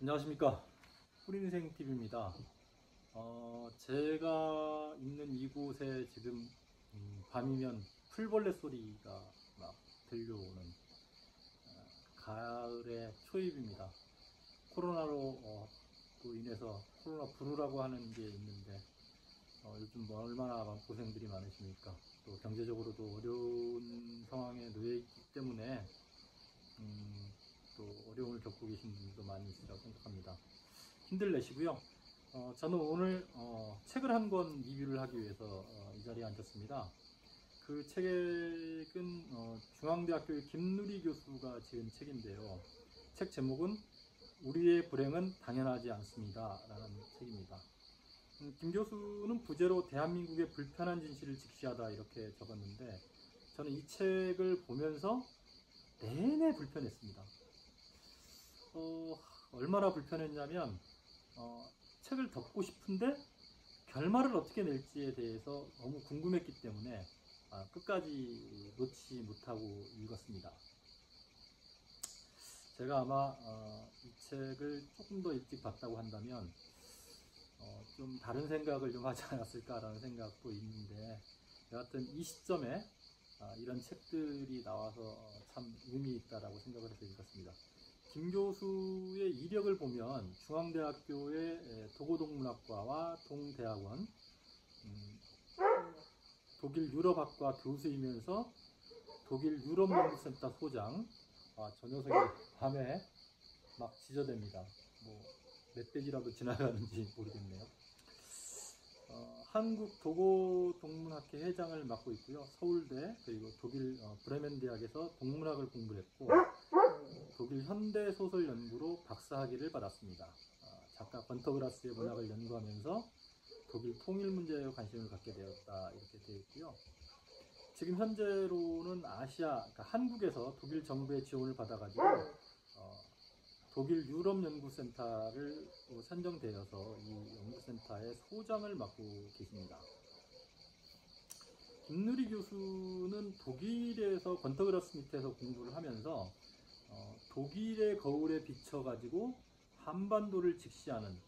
안녕하십니까. 꿀인생TV입니다. 제가 있는 이곳에 지금 밤이면 풀벌레 소리가 막 들려오는 가을의 초입입니다. 코로나로 또 인해서 코로나 블루라고 하는 게 있는데 요즘 뭐 얼마나 고생들이 많으십니까. 또 경제적으로도 어려운 상황에 놓여 있기 때문에 또 어려움을 겪고 계신 분들도 많이 있으리라고 생각합니다. 힘들 내시고요. 저는 오늘 책을 한 권 리뷰를 하기 위해서 이 자리에 앉았습니다. 그 책은 중앙대학교의 김누리 교수가 지은 책인데요. 책 제목은 우리의 불행은 당연하지 않습니다 라는 책입니다. 김 교수는 부제로 대한민국의 불편한 진실을 직시하다 이렇게 적었는데, 저는 이 책을 보면서 내내 불편했습니다. 얼마나 불편했냐면 책을 덮고 싶은데 결말을 어떻게 낼지에 대해서 너무 궁금했기 때문에 끝까지 놓지 못하고 읽었습니다. 제가 아마 이 책을 조금 더 일찍 봤다고 한다면 좀 다른 생각을 좀 하지 않았을까라는 생각도 있는데, 여하튼 이 시점에 이런 책들이 나와서 참 의미 있다라고 생각을 해서 읽었습니다. 김 교수의 이력을 보면 중앙대학교의 도고동물학과와 동대학원, 독일 유럽학과 교수이면서 독일 유럽연구센터 소장, 저 녀석이 밤에 막 지저댑니다. 뭐 멧돼지라도 지나가는지 모르겠네요. 한국 도고동물학회 회장을 맡고 있고요. 서울대 그리고 독일 브레멘 대학에서 동물학을 공부했고 독일 현대소설연구로 박사학위를 받았습니다. 작가 번터그라스의 문학을 연구하면서 독일 통일 문제에 관심을 갖게 되었다 이렇게 되어 있고요. 지금 현재로는 아시아, 그러니까 한국에서 독일 정부의 지원을 받아가지고 독일 유럽연구센터를 선정되어서 이 연구센터의 소장을 맡고 계십니다. 김누리 교수는 독일에서 번터그라스 밑에서 공부를 하면서 독일의 거울에 비춰가지고 한반도를 직시하는,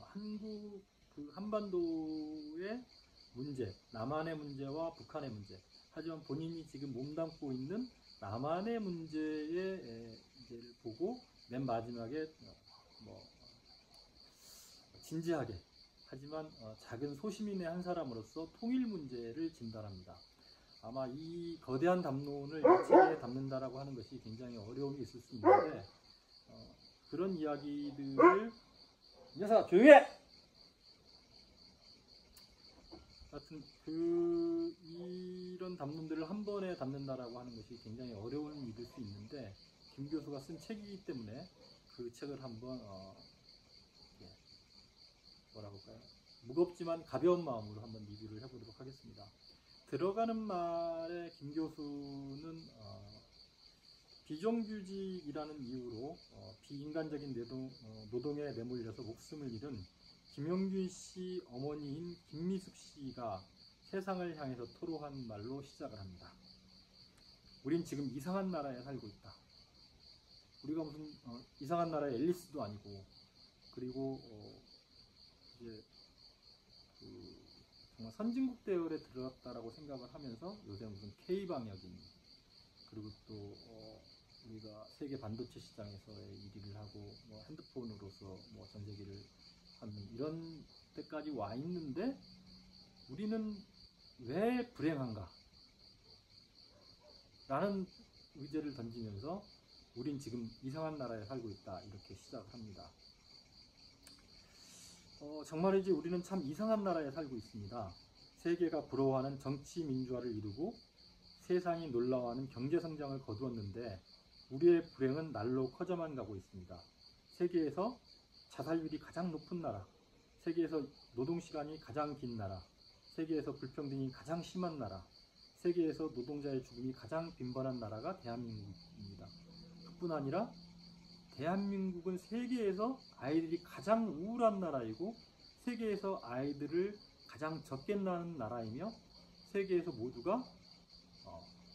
한국 그 한반도의 문제, 남한의 문제와 북한의 문제, 하지만 본인이 지금 몸담고 있는 남한의 문제를 보고 맨 마지막에 진지하게 하지만 작은 소시민의 한 사람으로서 통일 문제를 진단합니다. 아마 이 거대한 담론을 이 책에 담는다라고 하는 것이 굉장히 어려움이 있을 수 있는데, 그런 이야기들을 녀석아 조용히 해! 하여튼 이런 담론들을 한 번에 담는다라고 하는 것이 굉장히 어려운 일일 수 있는데, 김 교수가 쓴 책이기 때문에 그 책을 한번 뭐라고 할까요? 무겁지만 가벼운 마음으로 한번 리뷰를 해보도록 하겠습니다. 들어가는 말에 김 교수는 비정규직이라는 이유로 비인간적인 노동에 내몰려서 목숨을 잃은 김용균 씨 어머니인 김미숙 씨가 세상을 향해서 토로한 말로 시작을 합니다. 우린 지금 이상한 나라에 살고 있다. 우리가 무슨 이상한 나라의 앨리스도 아니고, 그리고 이제 정말 선진국 대열에 들어갔다라고 생각을 하면서 요새 무슨 K방역인, 그리고 또 우리가 세계 반도체 시장에서의 1위를 하고 핸드폰으로서 전 세계를 하는 이런 때까지 와 있는데 우리는 왜 불행한가? 라는 의제를 던지면서 우린 지금 이상한 나라에 살고 있다 이렇게 시작을 합니다. 정말이지 우리는 참 이상한 나라에 살고 있습니다. 세계가 부러워하는 정치 민주화를 이루고 세상이 놀라워하는 경제성장을 거두었는데 우리의 불행은 날로 커져만 가고 있습니다. 세계에서 자살률이 가장 높은 나라, 세계에서 노동시간이 가장 긴 나라, 세계에서 불평등이 가장 심한 나라, 세계에서 노동자의 죽음이 가장 빈번한 나라가 대한민국입니다. 그뿐 아니라 대한민국은 세계에서 아이들이 가장 우울한 나라이고 세계에서 아이들을 가장 적게 낳는 나라이며 세계에서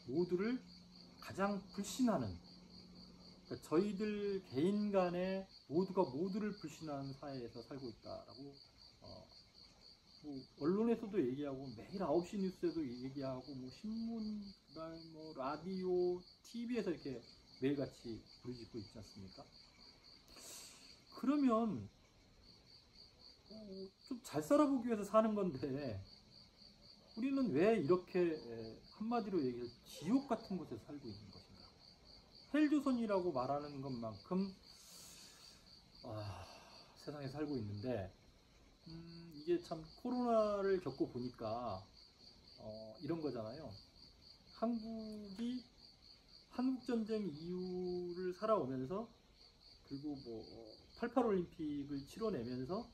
모두를 가장 불신하는 그러니까 저희들 개인 간에 모두가 모두를 불신하는 사회에서 살고 있다라고 뭐 언론에서도 얘기하고 매일 9시 뉴스에도 얘기하고 뭐 신문, 그다음에 뭐 라디오, TV에서 이렇게 매일같이 부르짖고 있지 않습니까? 그러면 좀 잘 살아보기 위해서 사는 건데 우리는 왜 이렇게 한마디로 얘기해서 지옥 같은 곳에서 살고 있는 것인가? 헬조선이라고 말하는 것만큼 세상에 살고 있는데 이게 참 코로나를 겪고 보니까 이런 거잖아요. 한국이 한국전쟁 이후를 살아오면서 그리고 뭐 88 올림픽을 치러내면서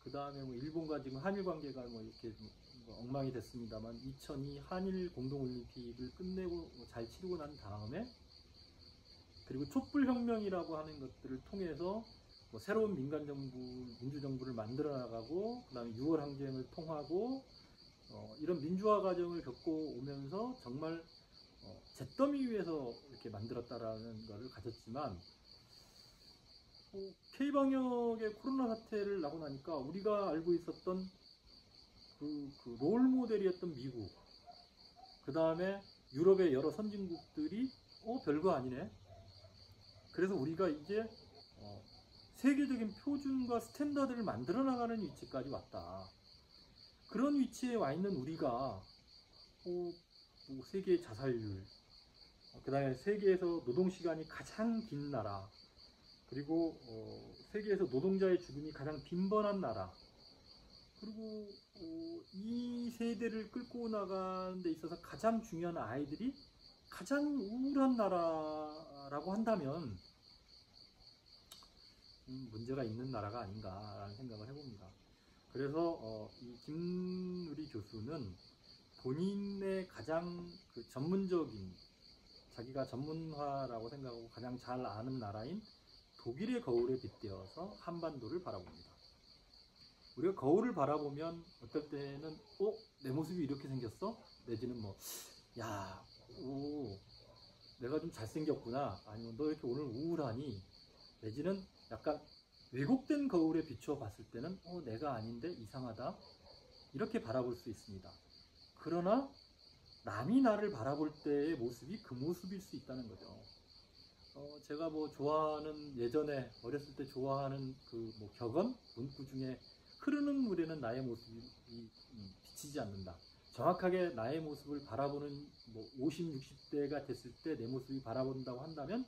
그 다음에 뭐 일본과 지금 한일 관계가 뭐 이렇게 뭐 엉망이 됐습니다만 2002 한일 공동 올림픽을 끝내고 잘 치르고 난 다음에 그리고 촛불혁명이라고 하는 것들을 통해서 뭐 새로운 민간정부, 민주정부를 만들어 나가고 그 다음에 6월 항쟁을 통하고 이런 민주화 과정을 겪고 오면서 정말 잿더미 위에서 이렇게 만들었다라는 것을 가졌지만 K방역의 코로나 사태를 나고 나니까 우리가 알고 있었던 그 롤 모델이었던 미국, 그 다음에 유럽의 여러 선진국들이 별거 아니네. 그래서 우리가 이제 세계적인 표준과 스탠다드를 만들어 나가는 위치까지 왔다. 그런 위치에 와 있는 우리가 뭐 세계 자살률, 그 다음에 세계에서 노동시간이 가장 긴 나라, 그리고 세계에서 노동자의 죽음이 가장 빈번한 나라, 그리고 이 세대를 끌고 나가는 데 있어서 가장 중요한 아이들이 가장 우울한 나라라고 한다면 문제가 있는 나라가 아닌가라는 생각을 해봅니다. 그래서 이 김누리 교수는 본인의 가장 전문적인, 자기가 전문화라고 생각하고 가장 잘 아는 나라인 독일의 거울에 빗대어서 한반도를 바라봅니다. 우리가 거울을 바라보면 어떨 때는 내 모습이 이렇게 생겼어? 내지는 뭐 내가 좀 잘생겼구나, 아니면 너 이렇게 오늘 우울하니, 내지는 약간 왜곡된 거울에 비추어 봤을 때는 내가 아닌데 이상하다, 이렇게 바라볼 수 있습니다. 그러나 남이 나를 바라볼 때의 모습이 그 모습일 수 있다는 거죠. 제가 뭐 좋아하는, 예전에 어렸을 때 좋아하는 그 뭐 격언? 문구 중에 흐르는 물에는 나의 모습이 비치지 않는다. 정확하게 나의 모습을 바라보는 뭐 50, 60대가 됐을 때 내 모습이 바라본다고 한다면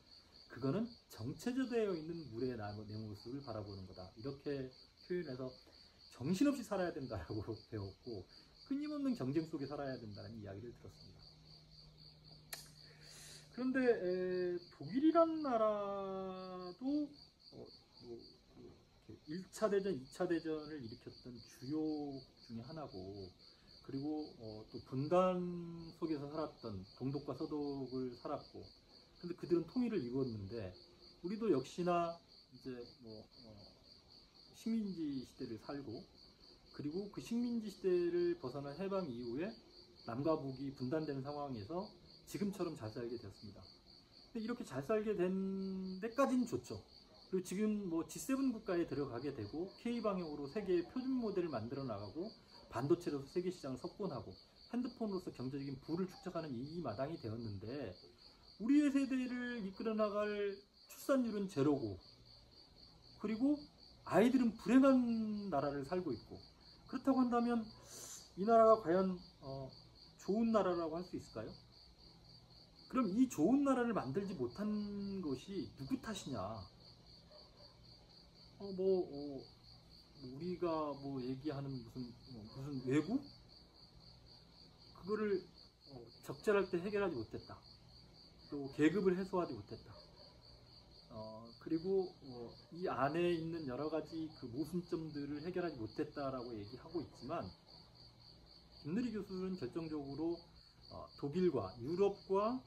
그거는 정체되어 있는 물에 내 모습을 바라보는 거다. 이렇게 표현해서 정신없이 살아야 된다라고 배웠고 끊임없는 경쟁 속에 살아야 된다는 이야기를 들었습니다. 그런데 독일이란 나라도 1차 대전, 2차 대전을 일으켰던 주요 중에 하나고, 그리고 또 분단 속에서 살았던 동독과 서독을 살았고, 근데 그들은 통일을 이루었는데 우리도 역시나 이제 식민지 시대를 살고, 그리고 그 식민지 시대를 벗어난 해방 이후에 남과 북이 분단된 상황에서 지금처럼 잘 살게 되었습니다. 근데 이렇게 잘 살게 된 데까지는 좋죠. 그리고 지금 뭐 G7 국가에 들어가게 되고 K방역으로 세계의 표준 모델을 만들어 나가고 반도체로서 세계 시장을 석권하고 핸드폰으로서 경제적인 부를 축적하는 이 마당이 되었는데, 우리의 세대를 이끌어 나갈 출산율은 제로고, 그리고 아이들은 불행한 나라를 살고 있고, 그렇다고 한다면 이 나라가 과연 좋은 나라라고 할 수 있을까요? 그럼 이 좋은 나라를 만들지 못한 것이 누구 탓이냐? 우리가 뭐 얘기하는 무슨 외국? 그거를 적절할 때 해결하지 못했다. 또 계급을 해소하지 못했다. 그리고 이 안에 있는 여러 가지 그 모순점들을 해결하지 못했다라고 얘기하고 있지만, 김누리 교수는 결정적으로 독일과 유럽과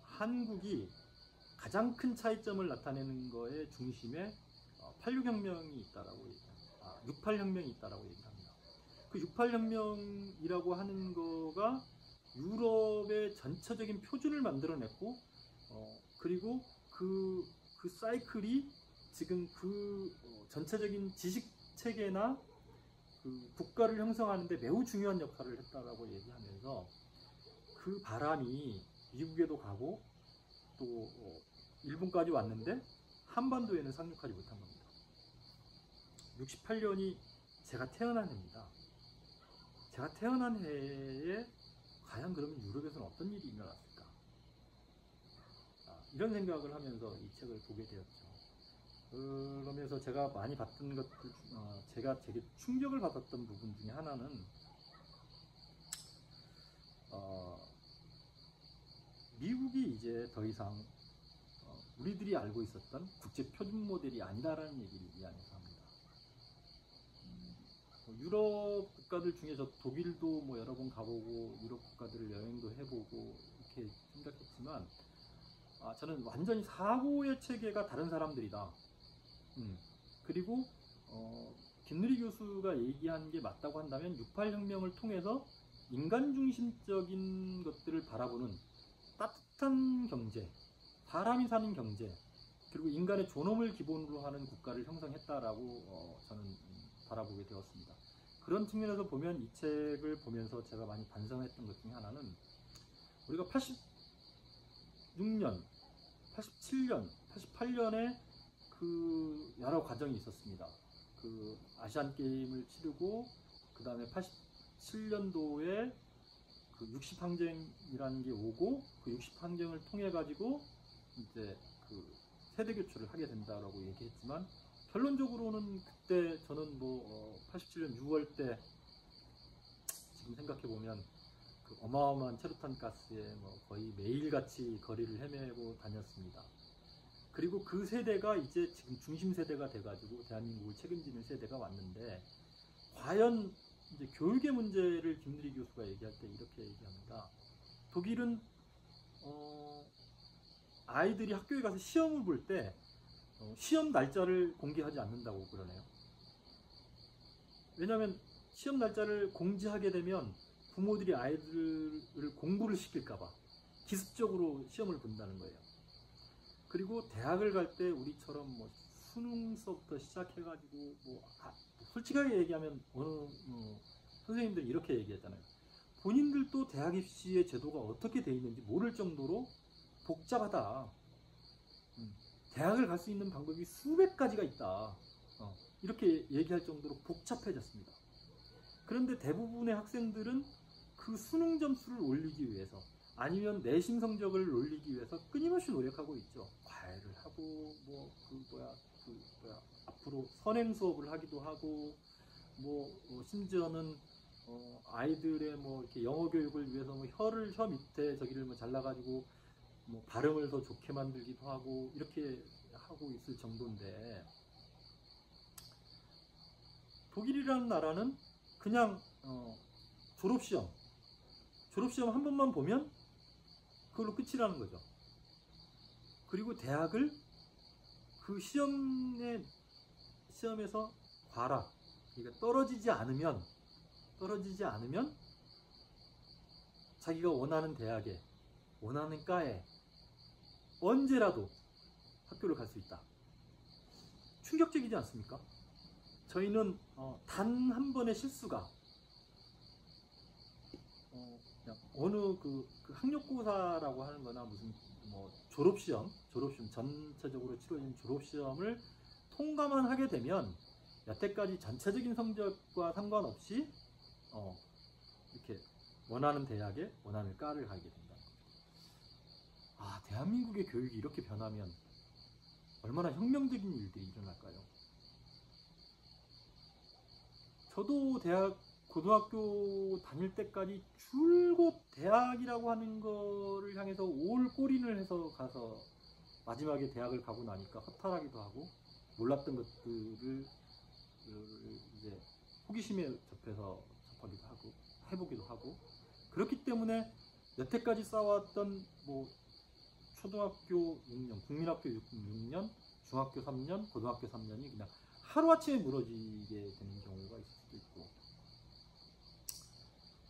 한국이 가장 큰 차이점을 나타내는 거의 중심에 86혁명이 있다라고 얘기합니다. 68혁명이 있다라고 얘기합니다. 그 68혁명이라고 하는 거가 유럽의 전체적인 표준을 만들어냈고, 그리고 그 사이클이 지금 전체적인 지식 체계나 그 국가를 형성하는데 매우 중요한 역할을 했다라고 얘기하면서 그 바람이 미국에도 가고 또 일본까지 왔는데 한반도에는 상륙하지 못한 겁니다. 68년이 제가 태어난 해입니다. 제가 태어난 해에 과연 그러면 유럽에서는 어떤 일이 일어났을까? 이런 생각을 하면서 이 책을 보게 되었죠. 그러면서 제가 많이 봤던 것들, 제가 되게 충격을 받았던 부분 중에 하나는 미국이 이제 더 이상 우리들이 알고 있었던 국제 표준 모델이 아니다라는 얘기를 이 안에서 합니다. 유럽 국가들 중에 저 독일도 뭐 여러 번 가보고 유럽 국가들을 여행도 해보고 이렇게 생각했지만 저는 완전히 사고의 체계가 다른 사람들이다. 그리고 김누리 교수가 얘기한 게 맞다고 한다면 68혁명을 통해서 인간 중심적인 것들을 바라보는 따뜻한 경제, 사람이 사는 경제, 그리고 인간의 존엄을 기본으로 하는 국가를 형성했다라고 저는 바라보게 되었습니다. 그런 측면에서 보면 이 책을 보면서 제가 많이 반성했던 것 중에 하나는 우리가 86년, 87년, 88년에 그 여러 과정이 있었습니다. 그 아시안 게임을 치르고 그 다음에 87년도에 그 60항쟁이라는 게 오고 그 60항쟁을 통해 가지고 이제 그 세대 교체를 하게 된다라고 얘기했지만 결론적으로는 그때 저는 87년 6월 때 지금 생각해 보면 그 어마어마한 체류탄 가스에 거의 매일같이 거리를 헤매고 다녔습니다. 그리고 그 세대가 이제 지금 중심 세대가 돼가지고 대한민국을 책임지는 세대가 왔는데 과연 이제 교육의 문제를 김누리 교수가 얘기할 때 이렇게 얘기합니다. 독일은 아이들이 학교에 가서 시험을 볼 때 시험 날짜를 공개하지 않는다고 그러네요. 왜냐하면 시험 날짜를 공지하게 되면 부모들이 아이들을 공부를 시킬까봐 기습적으로 시험을 본다는 거예요. 그리고 대학을 갈 때 우리처럼 수능 수업부터 시작해가지고 솔직하게 얘기하면 어느 선생님들이 이렇게 얘기했잖아요. 본인들도 대학 입시의 제도가 어떻게 돼 있는지 모를 정도로 복잡하다. 대학을 갈 수 있는 방법이 수백 가지가 있다. 이렇게 얘기할 정도로 복잡해졌습니다. 그런데 대부분의 학생들은 그 수능 점수를 올리기 위해서 아니면 내신 성적을 올리기 위해서 끊임없이 노력하고 있죠. 과외를 하고 앞으로 선행 수업을 하기도 하고 심지어는 아이들의 이렇게 영어 교육을 위해서 혀 밑에 저기를 잘라가지고 발음을 더 좋게 만들기도 하고 이렇게 하고 있을 정도인데 독일이라는 나라는 그냥 졸업시험 한 번만 보면 그걸로 끝이라는 거죠. 그리고 대학을 그 시험에서 과락, 그러니까 떨어지지 않으면 자기가 원하는 대학에, 원하는 과에 언제라도 학교를 갈 수 있다. 충격적이지 않습니까? 저희는 단 한 번의 실수가 그냥 어느 그 학력고사라고 하는 거나 무슨 졸업시험 전체적으로 치러진 졸업시험을 통과만 하게 되면 여태까지 전체적인 성적과 상관없이 이렇게 원하는 대학에 원하는 과를 가게 된다. 대한민국의 교육이 이렇게 변하면 얼마나 혁명적인 일들이 일어날까요? 저도 고등학교 다닐 때까지 줄곧 대학이라고 하는 거를 향해서 올골인을 해서 가서 마지막에 대학을 가고 나니까 허탈하기도 하고 몰랐던 것들을 이제 호기심에 접해서 접하기도 하고 해보기도 하고 그렇기 때문에 여태까지 쌓아왔던 초등학교 6년, 국민학교 6년, 중학교 3년, 고등학교 3년이 그냥 하루아침에 무너지게 되는 경우가 있을 수도 있고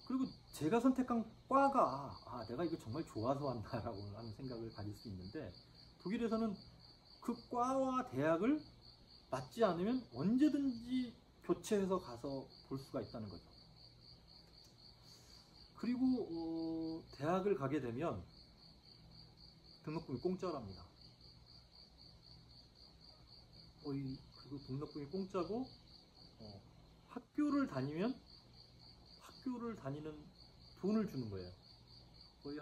그리고 제가 선택한 과가 내가 이거 정말 좋아서 한다라고 하는 생각을 가질 수 있는데, 독일에서는 그 과와 대학을 맞지 않으면 언제든지 교체해서 가서 볼 수가 있다는 거죠. 그리고 대학을 가게 되면 등록금이 공짜랍니다. 그리고 등록금이 공짜고, 학교를 다니면 학교를 다니는 돈을 주는 거예요. 거의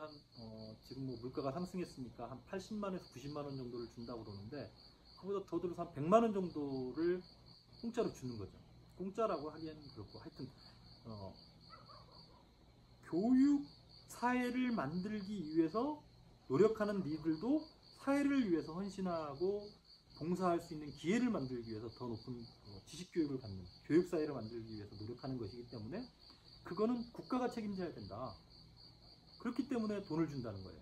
지금 뭐 물가가 상승했으니까 한 80만에서 90만원 정도를 준다고 그러는데, 그보다 더 들어서 한 100만원 정도를 공짜로 주는 거죠. 공짜라고 하기엔 그렇고, 하여튼 교육 사회를 만들기 위해서 노력하는 니들도 사회를 위해서 헌신하고 봉사할 수 있는 기회를 만들기 위해서 더 높은 지식 교육을 받는 교육 사회를 만들기 위해서 노력하는 것이기 때문에, 그거는 국가가 책임져야 된다. 그렇기 때문에 돈을 준다는 거예요.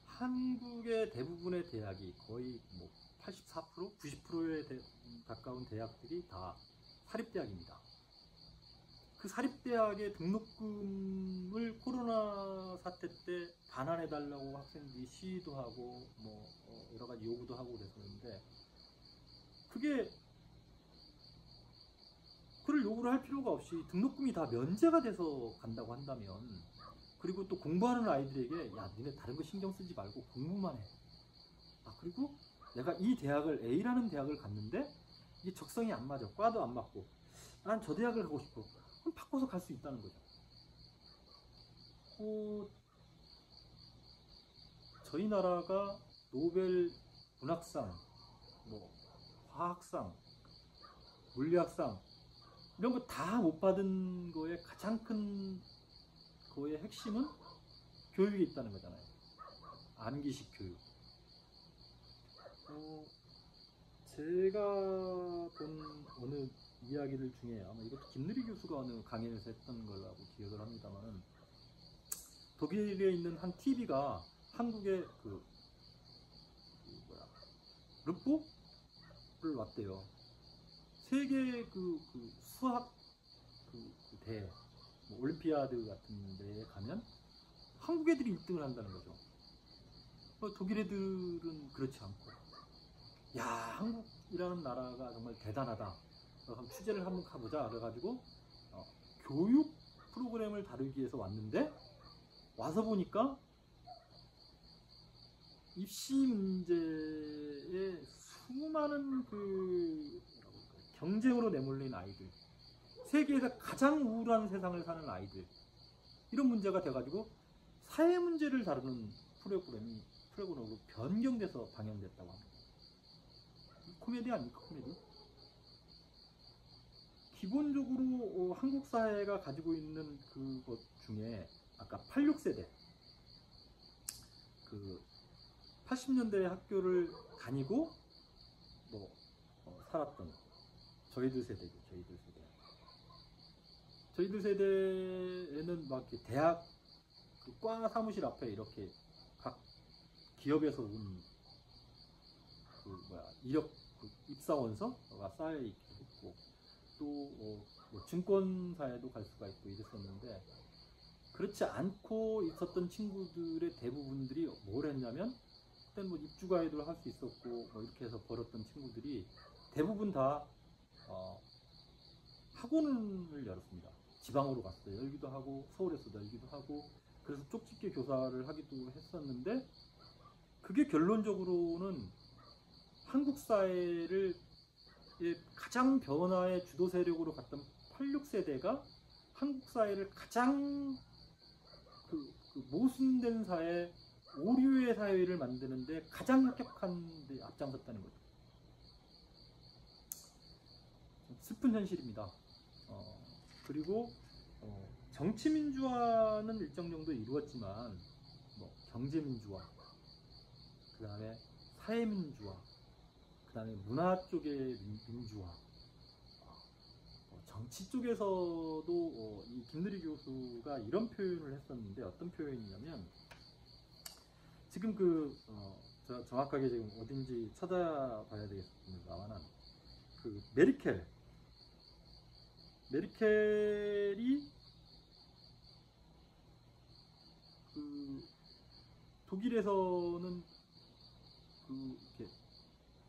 한국의 대부분의 대학이 거의 뭐 84%, 90%에 가까운 대학들이 다 사립대학입니다. 그 사립대학의 등록금을 코로나 사태 때 반환해달라고 학생들이 시위도 하고 뭐 여러 가지 요구도 하고 그랬었는데, 그걸 요구를 할 필요가 없이 등록금이 다 면제가 돼서 간다고 한다면, 그리고 또 공부하는 아이들에게 야, 니네 다른 거 신경 쓰지 말고 공부만 해. 그리고 내가 이 대학을, A라는 대학을 갔는데 이게 적성이 안 맞아, 과도 안 맞고 난 저 대학을 가고 싶어, 그럼 바꿔서 갈 수 있다는 거죠. 저희 나라가 노벨 문학상, 뭐 화학상, 물리학상 이런 거 다 못 받은 거에 가장 큰 거의 핵심은 교육에 있다는 거잖아요. 암기식 교육. 제가 본 어느 이야기들 중에, 아마 이것도 김누리 교수가 어느 강연에서 했던 걸로 기억을 합니다만, 독일에 있는 한 TV가 한국의 르뽀를 왔대요. 세계 수학 대회, 뭐 올림피아드 같은 데에 가면 한국 애들이 1등을 한다는 거죠. 독일 애들은 그렇지 않고, 야, 한국이라는 나라가 정말 대단하다, 그럼 취재를 한번 가보자 그래가지고 교육 프로그램을 다루기 위해서 왔는데, 와서 보니까 입시 문제에 수많은 경쟁으로 내몰린 아이들, 세계에서 가장 우울한 세상을 사는 아이들, 이런 문제가 돼가지고 사회 문제를 다루는 프로그램으로 변경돼서 방영됐다고 합니다. 코미디 아닙니까, 코미디? 기본적으로 한국 사회가 가지고 있는 그것 중에, 아까 86세대, 80년대 학교를 다니고 살았던 저희들 세대죠. 저희들 세대에는 막 이렇게 대학 과 사무실 앞에 이렇게 각 기업에서 온 이력 입사원서가 쌓여 있기도 했고, 또 증권사에도 갈 수가 있고 이랬었는데, 그렇지 않고 있었던 친구들의 대부분들이 뭘 했냐면, 그때는 뭐 입주가이드를 할 수 있었고 이렇게 해서 벌었던 친구들이 대부분 다 학원을 열었습니다. 지방으로 가서 열기도 하고 서울에서 열기도 하고, 그래서 쪽집게 교사를 하기도 했었는데, 그게 결론적으로는 한국 사회를 가장 변화의 주도 세력으로 갔던 86세대가 한국 사회를 가장 모순된 사회, 오류의 사회를 만드는데 가장 혁혁한 데 앞장섰다는 거죠. 슬픈 현실입니다. 그리고 정치민주화는 일정 정도 이루었지만, 경제민주화, 그 다음에 사회민주화, 그 다음에 문화 쪽의 민주화, 정치 쪽에서도 이 김누리 교수가 이런 표현을 했었는데, 어떤 표현이냐면, 지금 정확하게 지금 어딘지 찾아봐야 되겠습니다만, 메르켈 메르켈이 그 독일에서는 그 이렇게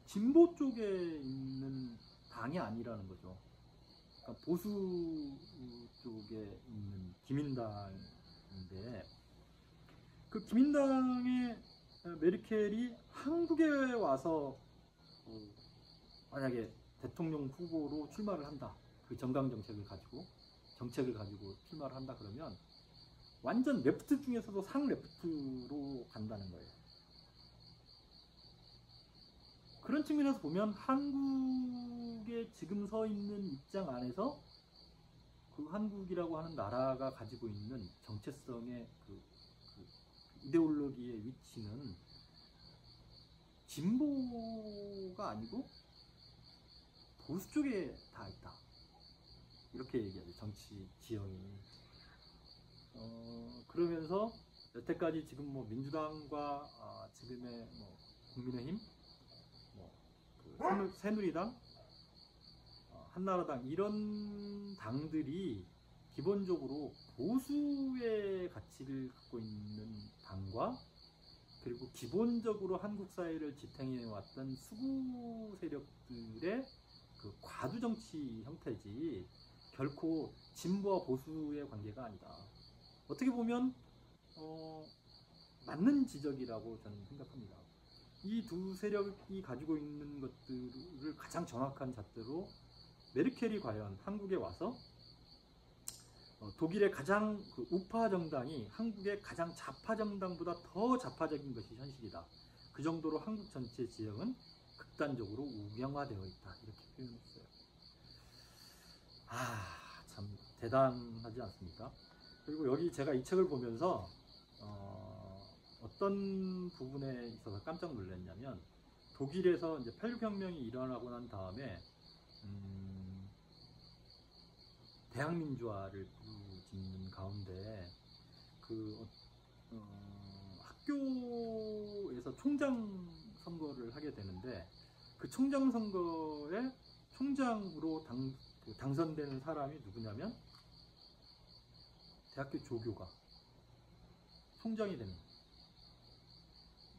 진보 쪽에 있는 당이 아니라는 거죠. 그러니까 보수 쪽에 있는 기민당인데, 그 기민당의 메르켈이 한국에 와서 만약에 대통령 후보로 출마를 한다, 그 정강 정책을 가지고 출마를 한다 그러면 완전 레프트 중에서도 상 레프트로 간다는 거예요. 그런 측면에서 보면 한국에 지금 서 있는 입장 안에서 그 한국이라고 하는 나라가 가지고 있는 정체성의 그 이데올로기의 위치는 진보가 아니고 보수 쪽에 다 있다, 이렇게 얘기하죠, 정치 지형이. 그러면서 여태까지 지금 뭐 민주당과 지금의 뭐 국민의힘, 그 새누리당, 한나라당, 이런 당들이 기본적으로 보수의 가치를 갖고 있는 당과, 그리고 기본적으로 한국 사회를 지탱해 왔던 수구 세력들의 그 과두 정치 형태지 결코 진보와 보수의 관계가 아니다. 어떻게 보면 맞는 지적이라고 저는 생각합니다. 이 두 세력이 가지고 있는 것들을 가장 정확한 잣대로 메르켈이 과연 한국에 와서 독일의 가장 그 우파 정당이 한국의 가장 좌파 정당보다 더 좌파적인 것이 현실이다, 그 정도로 한국 전체 지형은 극단적으로 우명화되어 있다, 이렇게 표현했어요. 참 대단하지 않습니까? 그리고 여기 제가 이 책을 보면서 어떤 부분에 있어서 깜짝 놀랐냐면, 독일에서 이제 86혁명이 일어나고 난 다음에 대항민주화를 부르짖는 가운데 그 학교에서 총장 선거를 하게 되는데, 그 총장 선거에 총장으로 당선되는 사람이 누구냐면 대학교 조교가 총장이 됩니다.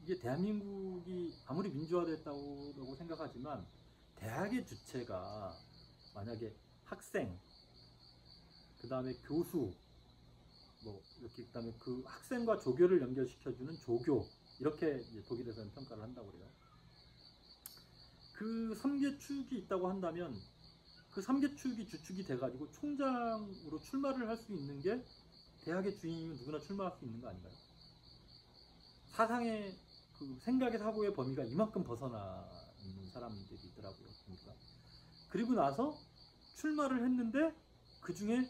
이게 대한민국이 아무리 민주화됐다고 생각하지만 대학의 주체가 만약에 학생, 그 다음에 교수, 뭐 이렇게, 그 다음에 그 학생과 조교를 연결시켜주는 조교, 이렇게 이제 독일에서는 평가를 한다고 그래요. 그 3개 축이 있다고 한다면 그 3개 축이 주축이 돼가지고 총장으로 출마를 할 수 있는 게, 대학의 주인이면 누구나 출마할 수 있는 거 아닌가요? 사상의 그 생각의 사고의 범위가 이만큼 벗어나 있는 사람들이 있더라고요. 그러니까. 그리고 나서 출마를 했는데 그 중에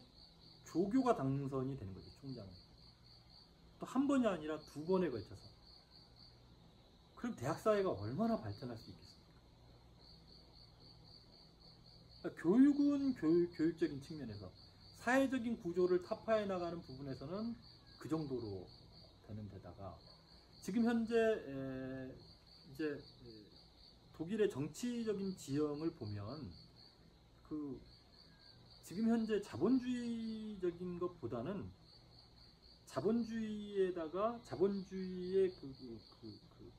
조교가 당선이 되는 거죠, 총장은. 또 한 번이 아니라 2번에 걸쳐서. 그럼 대학 사회가 얼마나 발전할 수 있겠습니까? 그러니까 교육은 교육적인 측면에서, 사회적인 구조를 타파해 나가는 부분에서는 그 정도로 되는 데다가, 지금 현재 이제 독일의 정치적인 지형을 보면 그 지금 현재 자본주의적인 것보다는 자본주의에다가 자본주의의 그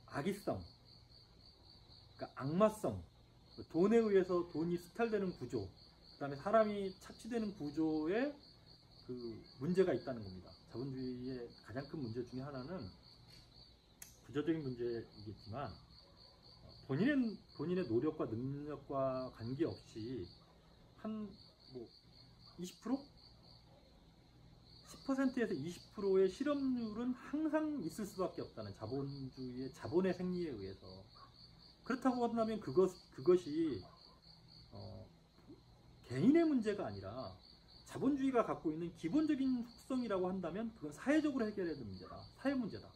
악의성, 그러니까 악마성, 돈에 의해서 돈이 수탈되는 구조, 그 다음에 사람이 착취되는 구조에 그 문제가 있다는 겁니다. 자본주의의 가장 큰 문제 중에 하나는 구조적인 문제이겠지만, 본인의 노력과 능력과 관계없이 한 뭐 20%? 10%에서 20%의 실업률은 항상 있을 수밖에 없다는, 자본주의의 자본의 생리에 의해서. 그렇다고 한다면 그것이 개인의 문제가 아니라 자본주의가 갖고 있는 기본적인 속성이라고 한다면 그건 사회적으로 해결해야 되는 문제다, 사회 문제다.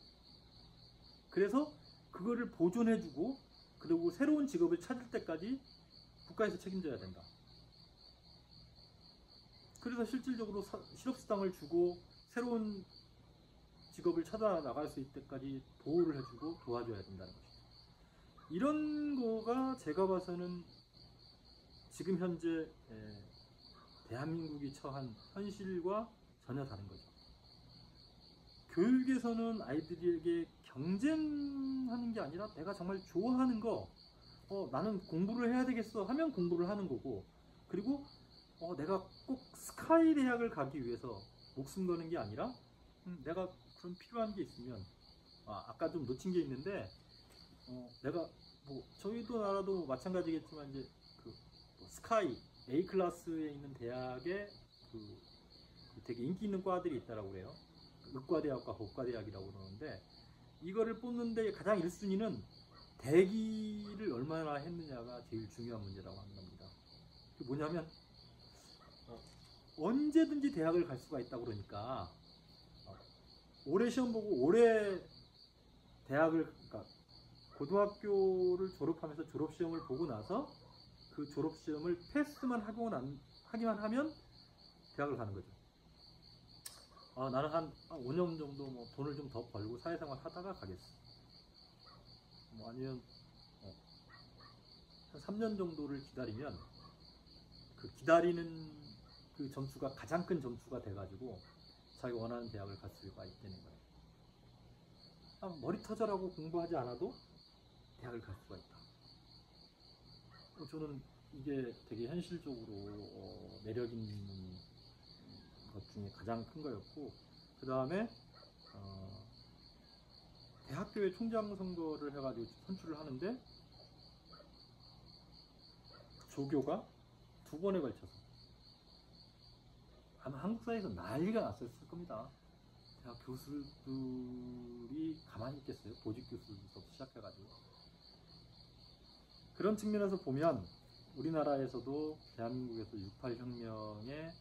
그래서 그거를 보존해주고, 그리고 새로운 직업을 찾을 때까지 국가에서 책임져야 된다. 그래서 실질적으로 실업수당을 주고 새로운 직업을 찾아 나갈 수 있을 때까지 보호를 해주고 도와줘야 된다는 것이죠. 이런 거가 제가 봐서는 지금 현재 대한민국이 처한 현실과 전혀 다른 거죠. 교육에서는 아이들에게 경쟁하는 게 아니라 내가 정말 좋아하는 거, 나는 공부를 해야 되겠어 하면 공부를 하는 거고, 그리고 내가 꼭 스카이 대학을 가기 위해서 목숨 거는 게 아니라 내가 그런 필요한 게 있으면 아까 좀 놓친 게 있는데 내가 뭐 저희도 나라도 마찬가지겠지만 이제 뭐 스카이 A 클래스에 있는 대학에 되게 인기 있는 과들이 있다라고 그래요. 의과대학과 법과대학이라고 그러는데 이거를 뽑는데 가장 1순위는 대기를 얼마나 했느냐가 제일 중요한 문제라고 하는 겁니다. 그게 뭐냐면 언제든지 대학을 갈 수가 있다고 그러니까 올해 시험 보고 올해 대학을 그러니까 고등학교를 졸업하면서 졸업시험을 보고 나서 그 졸업시험을 패스만 하기만 하면 대학을 가는 거죠. 나는 한 5년 정도 뭐 돈을 좀 더 벌고 사회생활 하다가 가겠어. 뭐 아니면 한 3년 정도를 기다리면 그 기다리는 그 점수가 가장 큰 점수가 돼가지고 자기가 원하는 대학을 갈 수가 있다는 거예요. 머리 터져라고 공부하지 않아도 대학을 갈 수가 있다. 저는 이게 되게 현실적으로 매력 있는 것 중에 가장 큰 거였고, 그 다음에 대학교의 총장 선거를 해가지고 선출을 하는데 조교가 2번에 걸쳐서 아마 한국 사회에서 난리가 났었을 겁니다. 대학 교수들이 가만히 있겠어요? 보직 교수부터 시작해가지고. 그런 측면에서 보면 우리나라에서도 대한민국에서 6.8 혁명에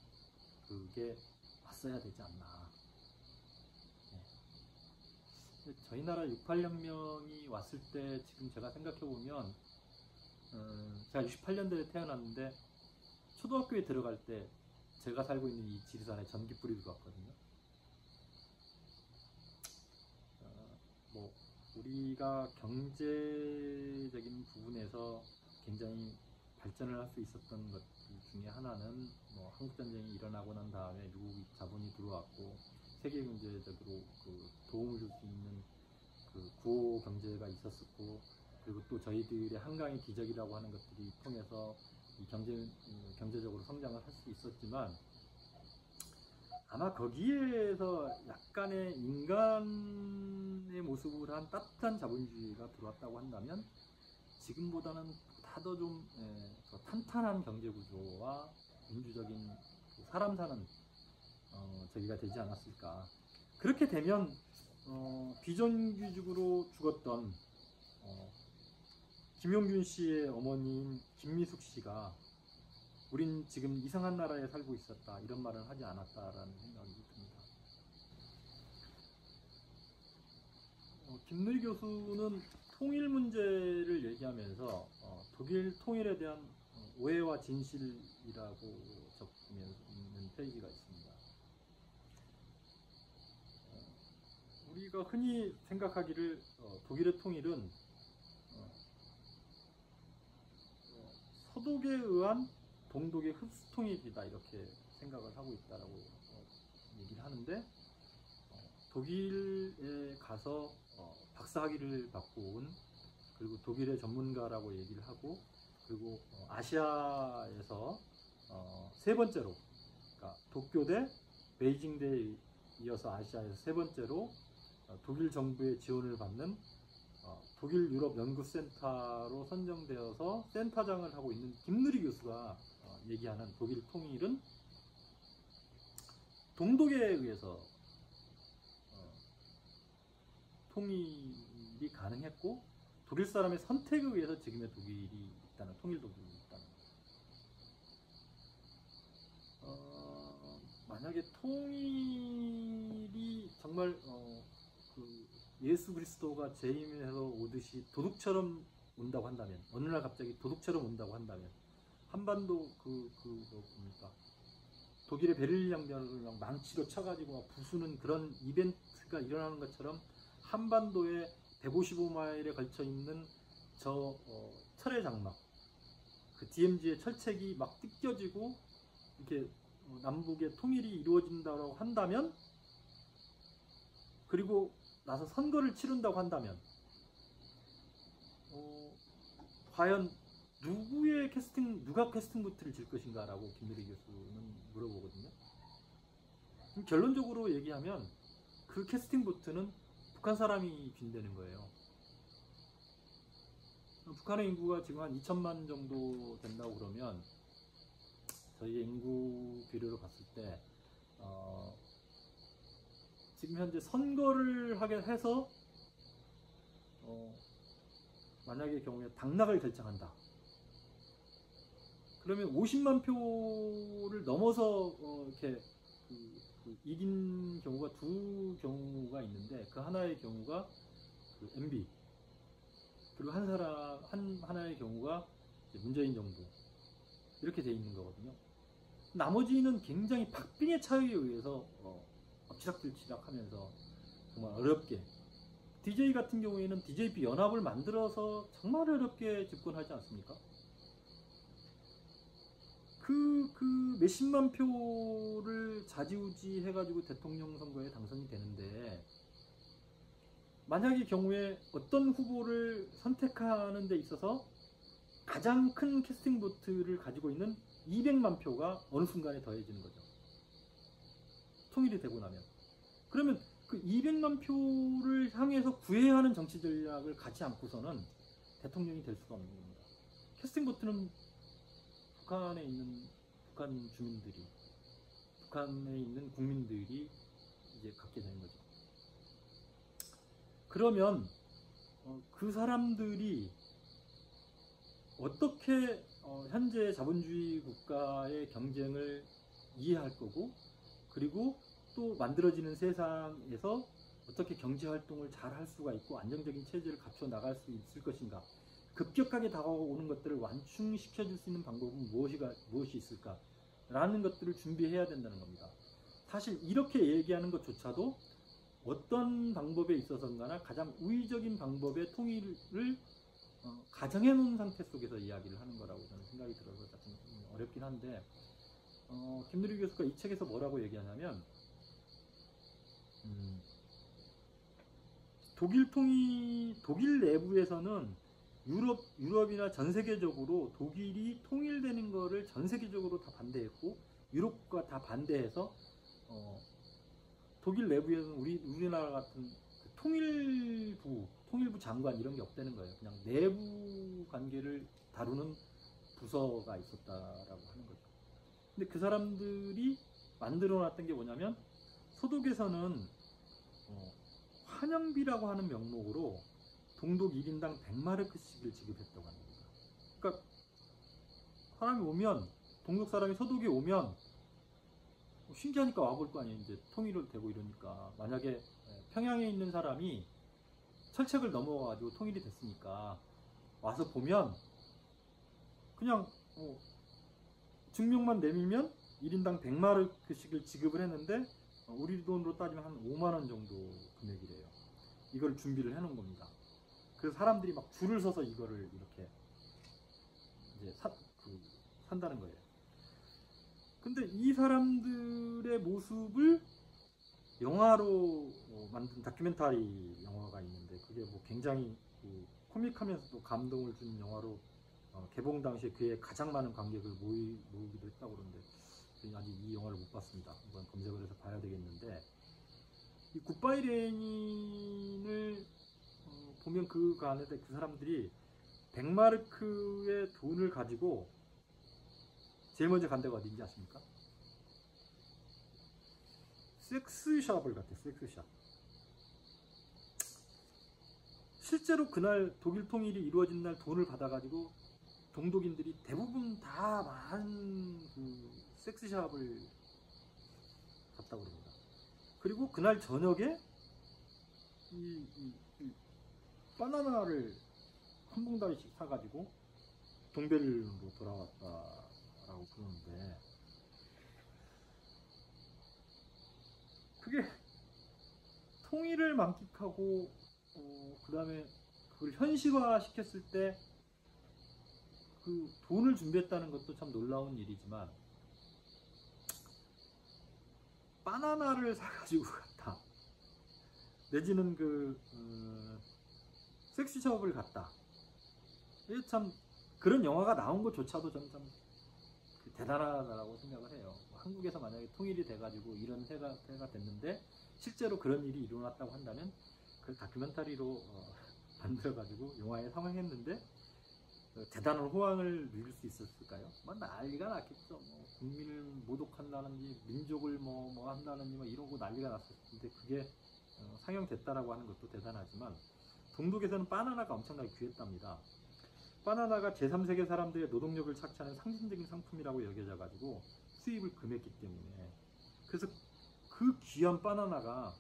그게 왔어야 되지 않나. 네. 저희 나라 6.8 혁명이 왔을 때 지금 제가 생각해보면 제가 68년도에 태어났는데 초등학교에 들어갈 때 제가 살고 있는 이 지리산에 전기불이 들어왔거든요. 뭐 우리가 경제적인 부분에서 굉장히 발전을 할 수 있었던 것 중에 하나는 뭐 한국전쟁이 일어나고 난 다음에 미국 자본이 들어왔고 세계 경제적으로 도움을 줄 수 있는 구호 경제가 있었었고, 그리고 또 저희들의 한강의 기적이라고 하는 것들이 통해서 이 경제적으로 성장을 할 수 있었지만, 아마 거기에서 약간의 인간의 모습을 한 따뜻한 자본주의가 들어왔다고 한다면 지금보다는 보다 더 탄탄한 경제구조와 민주적인 사람 사는 저기가 되지 않았을까. 그렇게 되면 비정규직으로 죽었던 김용균 씨의 어머니인 김미숙 씨가 우린 지금 이상한 나라에 살고 있었다 이런 말은 하지 않았다라는 생각이 듭니다. 김누리 교수는 통일 문제를 얘기하면서 독일 통일에 대한 오해와 진실이라고 적는 페이지가 있습니다. 우리가 흔히 생각하기를 독일의 통일은 서독에 의한 동독의 흡수 통일이다 이렇게 생각을 하고 있다라고 얘기를 하는데, 독일에 가서 박사학위를 받고 온, 그리고 독일의 전문가라고 얘기를 하고, 그리고 아시아에서 3번째로, 그러니까 도쿄대, 베이징대에 이어서 아시아에서 3번째로 독일 정부의 지원을 받는 독일 유럽 연구센터로 선정되어서 센터장을 하고 있는 김누리 교수가 얘기하는 독일 통일은 동독에 의해서 통일이 가능했고, 독일 사람의 선택에 의해서 지금의 독일이 있다는, 통일 독일이 있다는. 만약에 통일이 정말 예수 그리스도가 재림해서 오듯이 도둑처럼 온다고 한다면, 어느 날 갑자기 도둑처럼 온다고 한다면, 한반도 뭡니까? 독일의 베를린 양전을 막 망치로 쳐가지고 막 부수는 그런 이벤트가 일어나는 것처럼 한반도에 155마일에 걸쳐 있는 저 철의 장막, 그 DMZ의 철책이 막 뜯겨지고 이렇게 남북의 통일이 이루어진다고 한다면, 그리고 나서 선거를 치른다고 한다면, 과연 누가 캐스팅 보트를 질 것인가라고 김대리 교수는 물어보거든요. 결론적으로 얘기하면 그 캐스팅 보트는 북한 사람이 쥔다는 거예요. 북한의 인구가 지금 한 2천만 정도 된다고 그러면 저희의 인구 비례로 봤을 때 지금 현재 선거를 하게 해서 만약의 경우에 당락을 결정한다. 그러면 50만 표를 넘어서 이렇게 이긴 경우가 두 경우가 있는데, 그 하나의 경우가 그 MB, 그리고 하나의 경우가 문재인 정부, 이렇게 돼 있는 거거든요. 나머지는 굉장히 박빙의 차이에 의해서 엎치락뒤치락 하면서 정말 어렵게, DJ 같은 경우에는 DJP 연합을 만들어서 정말 어렵게 집권하지 않습니까? 그 몇십만 표를 좌지우지 해가지고 대통령 선거에 당선이 되는데, 만약의 경우에 어떤 후보를 선택하는 데 있어서 가장 큰 캐스팅 보트를 가지고 있는 200만 표가 어느 순간에 더해지는 거죠. 통일이 되고 나면. 그러면 그 200만 표를 향해서 구애해야 하는 정치 전략을 가지 않고서는 대통령이 될 수가 없는 겁니다. 캐스팅 보트는 북한에 있는 북한 주민들이, 북한에 있는 국민들이 이제 갖게 되는 거죠. 그러면 그 사람들이 어떻게 현재 자본주의 국가의 경쟁을 이해할 거고, 그리고 또 만들어지는 세상에서 어떻게 경제 활동을 잘 할 수가 있고 안정적인 체제를 갖춰 나갈 수 있을 것인가, 급격하게 다가오는 것들을 완충시켜 줄 수 있는 방법은 무엇이 있을까 라는 것들을 준비해야 된다는 겁니다. 사실 이렇게 얘기하는 것조차도 어떤 방법에 있어서인가나 가장 우위적인 방법의 통일을 가정해 놓은 상태 속에서 이야기를 하는 거라고 저는 생각이 들어서 좀 어렵긴 한데, 김누리 교수가 이 책에서 뭐라고 얘기하냐면, 독일 내부에서는 유럽이나 전 세계적으로 독일이 통일되는 거를 전 세계적으로 다 반대했고, 유럽과 다 반대해서 독일 내부에서는 우리나라 같은 통일부 장관 이런 게 없다는 거예요. 그냥 내부 관계를 다루는 부서가 있었다라고 하는 거죠. 근데 그 사람들이 만들어 놨던 게 뭐냐면, 소독에서는 환영비라고 하는 명목으로 동독 1인당 100마르크씩을 지급했다고 합니다. 그러니까 사람이 오면, 동독 사람이 소독에 오면 신기하니까 와볼 거 아니에요. 이제 통일을 되고 이러니까. 만약에 평양에 있는 사람이 철책을 넘어가지고 통일이 됐으니까 와서 보면 그냥 증명만 내밀면 1인당 100마르크씩을 지급을 했는데, 우리 돈으로 따지면 한 5만원 정도 금액이래요. 이걸 준비를 해놓은 겁니다. 그래서 사람들이 막 줄을 서서 이거를 이렇게 이제 산다는 거예요. 근데 이 사람들의 모습을 영화로 만든 다큐멘터리 영화가 있는데, 그게 뭐 굉장히 코믹하면서도 감동을 준 영화로 개봉 당시에 그에 가장 많은 관객을 모으기도 했다고 그러는데, 아직 이 영화를 못 봤습니다. 한번 검색을 해서 봐야 되겠는데, 이 굿바이 레닌을 보면 그 안에 그 사람들이 100마르크의 돈을 가지고 제일 먼저 간 데가 어딘지 아십니까? 섹스샵을 갔대요. 섹스샵. 실제로 그날 독일 통일이 이루어진 날 돈을 받아가지고 동독인들이 대부분 다 많은 섹스샵을 갔다고 그럽니다. 그리고 그날 저녁에 이 바나나를 한 봉다리씩 사가지고 동베를린으로 돌아왔다라고 그러는데, 그게 통일을 만끽하고 그 다음에 그걸 현실화 시켰을 때 그 돈을 준비했다는 것도 참 놀라운 일이지만, 바나나를 사가지고 갔다. 내지는 섹시숍을 갔다. 이게 참 그런 영화가 나온 것조차도 저는 참 대단하다고 생각을 해요. 한국에서 만약에 통일이 돼가지고 이런 해가 됐는데 실제로 그런 일이 일어났다고 한다면 그걸 다큐멘터리로 만들어가지고 영화에 상영했는데 대단한 호황을 누릴 수 있었을까요? 뭐 난리가 났겠죠. 뭐 국민을 모독한다는지 민족을 뭐 한다는지 뭐 이러고 난리가 났을 텐데 그게 상영됐다라고 하는 것도 대단하지만 동독에서는 바나나가 엄청나게 귀했답니다. 바나나가 제3세계 사람들의 노동력을 착취하는 상징적인 상품이라고 여겨져 가지고 수입을 금했기 때문에 그래서 그 귀한 바나나가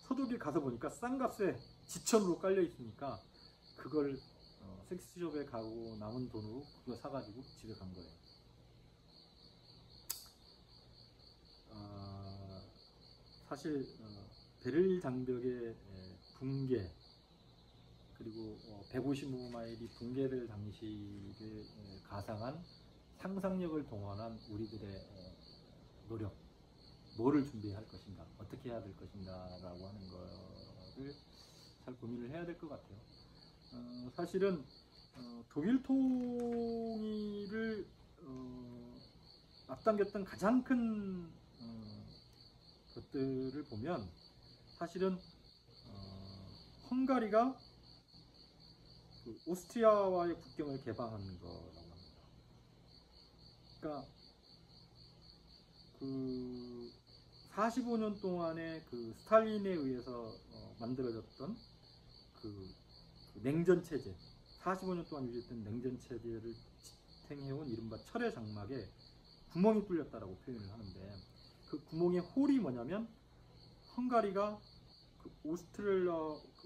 서독에 가서 보니까 싼 값에 지천으로 깔려 있으니까 그걸 섹스숍에 가고 남은 돈으로 그거 사가지고 집에 간 거예요. 사실 베를린 장벽의 붕괴 그리고 155마일이 붕괴될 당시를 가상한 상상력을 동원한 우리들의 노력, 뭐를 준비할 것인가, 어떻게 해야 될 것인가 라고 하는 거를 잘 고민을 해야 될 것 같아요. 사실은 독일 통일을 앞당겼던 가장 큰 것들을 보면 사실은 헝가리가 오스트리아와의 국경을 개방한 거라고 합니다. 그러니까 45년 동안의 스탈린에 의해서 만들어졌던 냉전 체제, 45년 동안 유지했던 냉전 체제를 지탱해온 이른바 철의 장막에 구멍이 뚫렸다라고 표현을 하는데 그 구멍의 홀이 뭐냐면 헝가리가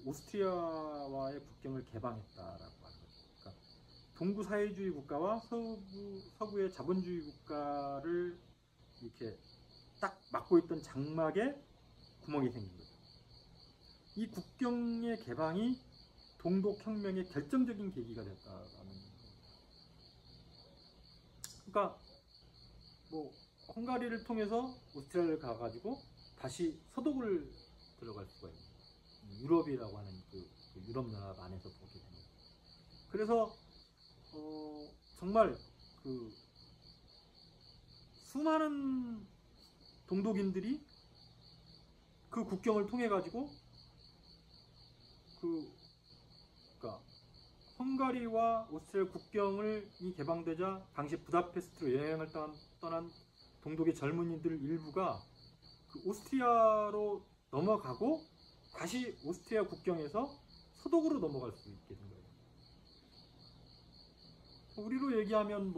오스트리아와의 국경을 개방했다라고 하는 거죠. 그러니까 동구 사회주의 국가와 서구의 자본주의 국가를 이렇게 딱 막고 있던 장막에 구멍이 생긴 거죠. 이 국경의 개방이 동독혁명의 결정적인 계기가 됐다라는 겁니다. 그러니까 뭐 헝가리를 통해서 오스트리아를 가가지고 다시 서독을 들어갈 수가 있는 유럽이라고 하는 유럽 연합 안에서 보게 됩니다. 그래서 정말 수많은 동독인들이 그 국경을 통해 가지고 그러니까 헝가리와 오스트리아 국경이 개방되자 당시 부다페스트로 여행을 떠난 동독의 젊은이들 일부가 오스트리아로 넘어가고 다시 오스트리아 국경에서 서독으로 넘어갈 수 있게 된 거예요. 우리로 얘기하면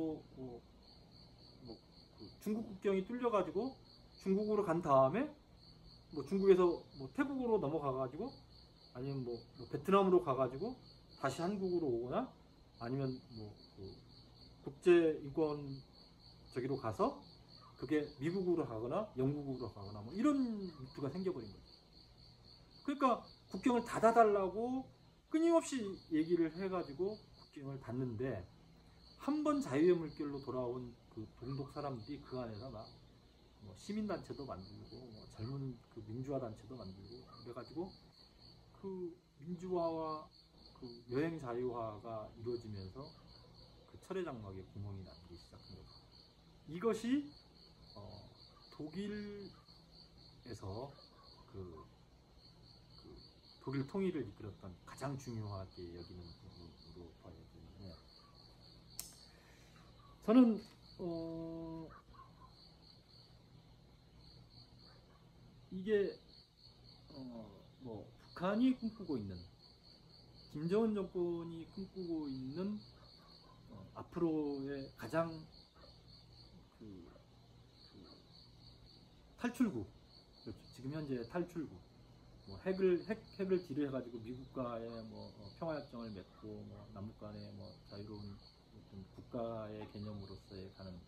중국 국경이 뚫려가지고 중국으로 간 다음에 중국에서 태국으로 넘어가가지고 아니면 베트남으로 가가지고 다시 한국으로 오거나 아니면 국제인권 저기로 가서 그게 미국으로 가거나 영국으로 가거나 이런 루트가 생겨버린 거죠. 그러니까 국경을 닫아달라고 끊임없이 얘기를 해가지고 국경을 닫는데 한 번 자유의 물결로 돌아온 동독 사람들이 그 안에서 막 시민단체도 만들고 젊은 민주화 단체도 만들고 그래가지고 민주화와 여행 자유화가 이루어지면서 철의 장막에 구멍이 나기 시작한 거죠. 이것이 독일에서 독일 통일을 이끌었던 가장 중요하게 여기는 부분으로 봐야 되는데 저는 이게 북한이 꿈꾸고 있는 김정은 정권이 꿈꾸고 있는 앞으로의 가장 탈출구, 그렇죠. 지금 현재 탈출구, 핵을 딜해가지고 미국과의 평화협정을 맺고 남북 간의 자유로운 어떤 국가의 개념으로서의 가는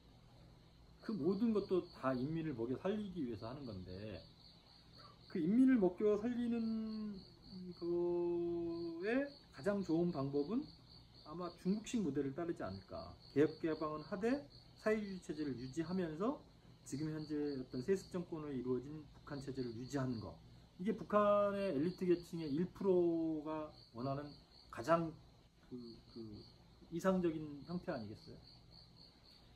그 모든 것도 다 인민을 먹여 살리기 위해서 하는 건데 그 인민을 먹여 살리는 거에 가장 좋은 방법은 아마 중국식 모델을 따르지 않을까. 개혁 개방은 하되 사회주의 체제를 유지하면서 지금 현재 어떤 세습 정권으로 이루어진 북한 체제를 유지하는 것, 이게 북한의 엘리트 계층의 1%가 원하는 가장 이상적인 형태 아니겠어요?